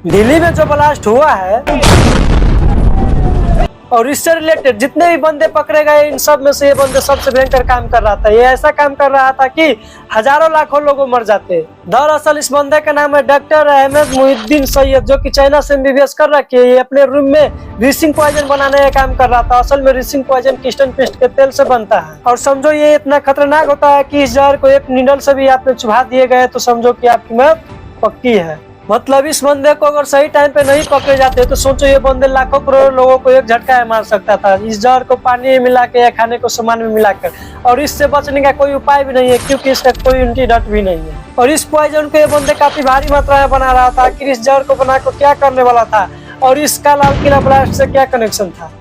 दिल्ली में जो ब्लास्ट हुआ है और इससे रिलेटेड जितने भी बंदे पकड़े गए, इन सब में से ये बंदे सबसे भयंकर काम कर रहा था। ये ऐसा काम कर रहा था कि हजारों लाखों लोग मर जाते। दरअसल इस बंदे का नाम है डॉक्टर अहमद मुहिउद्दीन सैयद, जो कि चाइना से एमबीबीएस कर रखे। ये अपने रूम में रिसिंग पॉइजन बनाने का काम कर रहा था। असल में रिसिंग पॉइजन किस्टन पेस्ट के तेल से बनता है और समझो ये इतना खतरनाक होता है कि इस जहर को एक नीडल से भी आपने चुभा दिए गए तो समझो कि आपकी मौत पक्की है। मतलब इस बंदे को अगर सही टाइम पे नहीं पकड़े जाते तो सोचो ये बंदे लाखों करोड़ लोगों को एक झटका मार सकता था, इस जहर को पानी में मिला के या खाने को सामान में मिलाकर। और इससे बचने का कोई उपाय भी नहीं है क्योंकि इसका कोई एंटीडोट भी नहीं है। और इस पॉइजन को ये बंदे काफी भारी मात्रा में बना रहा था। आखिर इस जहर को बनाकर क्या करने वाला था और इसका लाल किला ब्लास्ट से क्या कनेक्शन था।